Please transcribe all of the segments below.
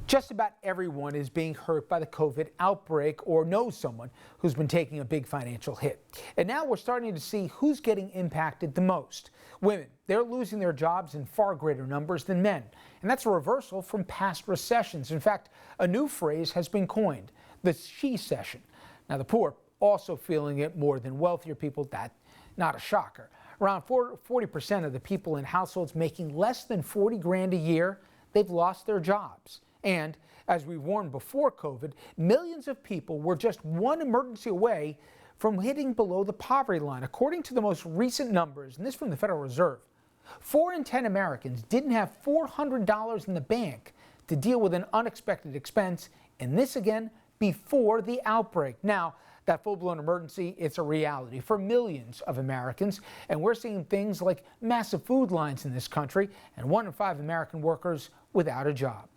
Just about everyone is being hurt by the COVID outbreak or knows someone who's been taking a big financial hit. And now we're starting to see who's getting impacted the most. Women, they're losing their jobs in far greater numbers than men. And that's a reversal from past recessions. In fact, a new phrase has been coined, the she-cession. Now, the poor also feeling it more than wealthier people. That's not a shocker. Around 40% of the people in households making less than 40 grand a year, they've lost their jobs. And as we warned before COVID, millions of people were just one emergency away from hitting below the poverty line. According to the most recent numbers, and this from the Federal Reserve, 4 in 10 Americans didn't have $400 in the bank to deal with an unexpected expense, and this again before the outbreak. Now, that full-blown emergency, it's a reality for millions of Americans, and we're seeing things like massive food lines in this country and 1 in 5 American workers without a job.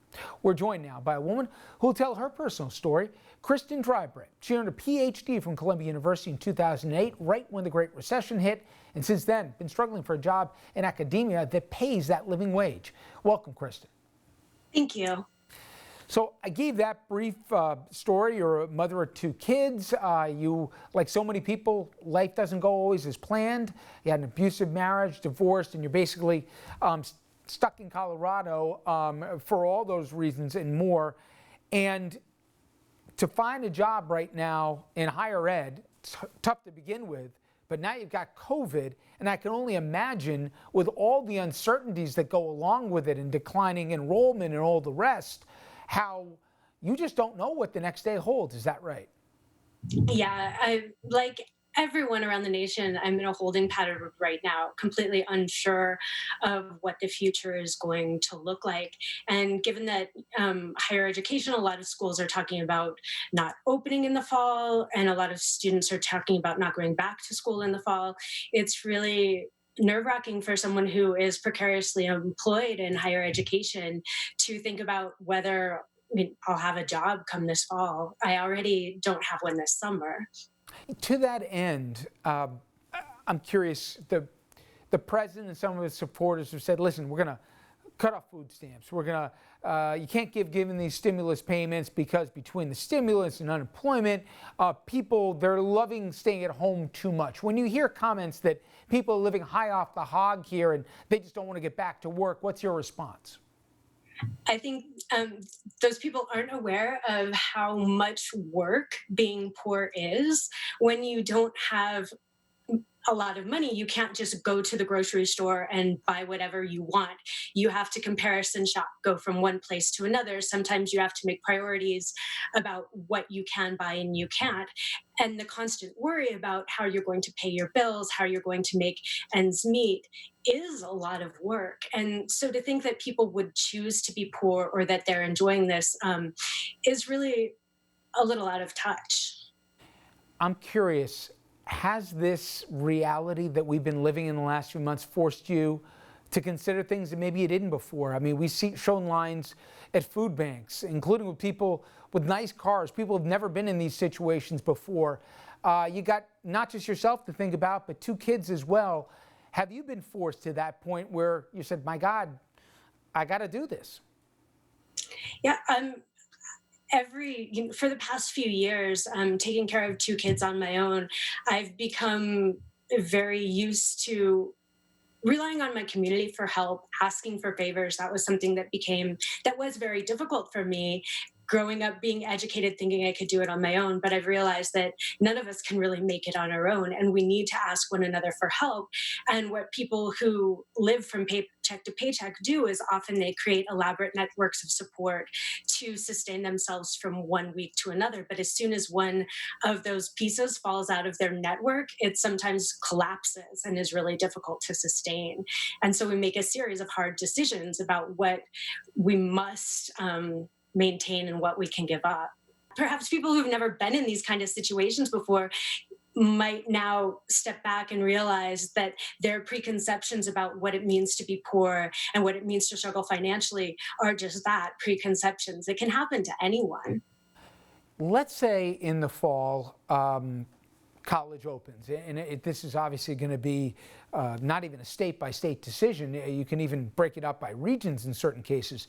We're joined now by a woman who will tell her personal story, Kristen Drybread. She earned a PhD from Columbia University in 2008, right when the Great Recession hit, and since then been struggling for a job in academia that pays that living wage. Welcome, Kristen. Thank you. So I gave that brief story. You're a mother of 2 kids. You, like so many people, life doesn't go always as planned. You had an abusive marriage, divorced, and you're basically stuck in Colorado for all those reasons and more. And to find a job right now in higher ed, it's tough to begin with, but now you've got COVID, and I can only imagine with all the uncertainties that go along with it and declining enrollment and all the rest, how you just don't know what the next day holds. Is that right? Yeah, like everyone around the nation, I'm in a holding pattern right now, completely unsure of what the future is going to look like. And given that higher education, a lot of schools are talking about not opening in the fall, and a lot of students are talking about not going back to school in the fall, it's really nerve-wracking for someone who is precariously employed in higher education to think about whether I'll have a job come this fall. I already don't have one this summer. To that end, I'm curious, the president and some of his supporters have said, listen, we're going to cut off food stamps. We're going to, you can't given these stimulus payments because between the stimulus and unemployment, people, they're loving staying at home too much. When you hear comments that people are living high off the hog here and they just don't want to get back to work, what's your response? I think those people aren't aware of how much work being poor is. When you don't have a lot of money, you can't just go to the grocery store and buy whatever you want. You have to comparison shop, go from one place to another. Sometimes you have to make priorities about what you can buy and you can't. And the constant worry about how you're going to pay your bills, how you're going to make ends meet is a lot of work. And so to think that people would choose to be poor or that they're enjoying this is really a little out of touch. I'm curious, has this reality that we've been living in the last few months forced you to consider things that maybe you didn't before? I mean, we've shown lines at food banks, including with people with nice cars. People have never been in these situations before. You got not just yourself to think about, but 2 kids as well. Have you been forced to that point where you said, my God, I got to do this? Yeah, for the past few years, taking care of 2 kids on my own, I've become very used to relying on my community for help, asking for favors. That was something that was very difficult for me growing up, being educated, thinking I could do it on my own. But I've realized that none of us can really make it on our own, and we need to ask one another for help. And what people who live from paycheck to paycheck do is often they create elaborate networks of support to sustain themselves from one week to another. But as soon as one of those pieces falls out of their network, it sometimes collapses and is really difficult to sustain. And so we make a series of hard decisions about what we must maintain and what we can give up. Perhaps people who've never been in these kind of situations before might now step back and realize that their preconceptions about what it means to be poor and what it means to struggle financially are just that, preconceptions. It can happen to anyone. Let's say in the fall, college opens, and this is obviously going to be not even a state-by-state decision. You can even break it up by regions in certain cases.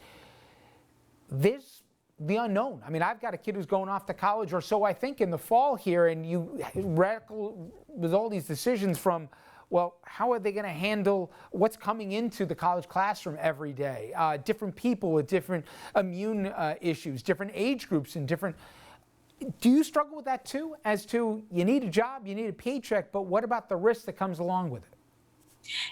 There's the unknown. I mean, I've got a kid who's going off to college, or so I think, in the fall here, and you wrestle with all these decisions from, well, how are they going to handle what's coming into the college classroom every day? Different people with different immune issues, different age groups, and different. Do you struggle with that too? As to, you need a job, you need a paycheck, but what about the risk that comes along with it?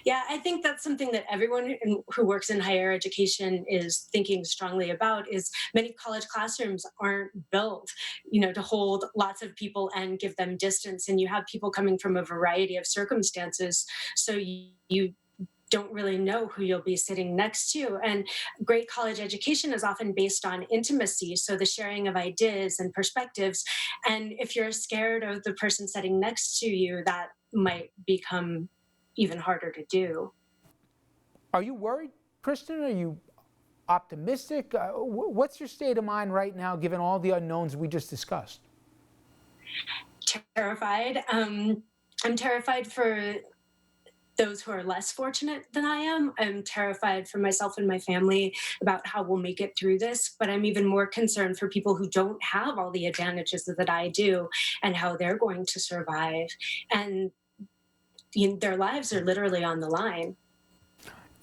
Yeah, I think that's something that everyone who works in higher education is thinking strongly about. Is many college classrooms aren't built, to hold lots of people and give them distance, and you have people coming from a variety of circumstances. So you don't really know who you'll be sitting next to. And great college education is often based on intimacy, so the sharing of ideas and perspectives. And if you're scared of the person sitting next to you, that might become even harder to do. Are you worried, Kristen? Are you optimistic? What's your state of mind right now, given all the unknowns we just discussed? Terrified. I'm terrified for those who are less fortunate than I am. I'm terrified for myself and my family about how we'll make it through this, but I'm even more concerned for people who don't have all the advantages that I do and how they're going to survive. And their lives are literally on the line.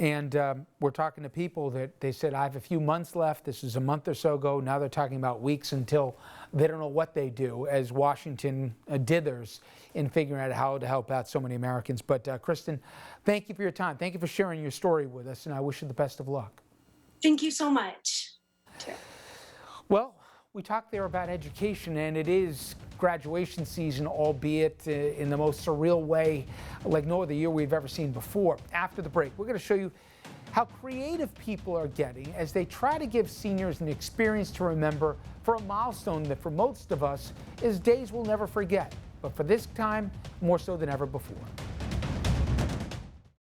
And we're talking to people that they said, I have a few months left. This is a month or so ago. Now they're talking about weeks until they don't know what they do, as Washington dithers in figuring out how to help out so many Americans. But Kristen, thank you for your time. Thank you for sharing your story with us, and I wish you the best of luck. Thank you so much. Well, we talked there about education, and it is graduation season, albeit in the most surreal way, like no other year we've ever seen before. After the break, we're going to show you how creative people are getting as they try to give seniors an experience to remember for a milestone that for most of us is days we'll never forget. But for this time, more so than ever before.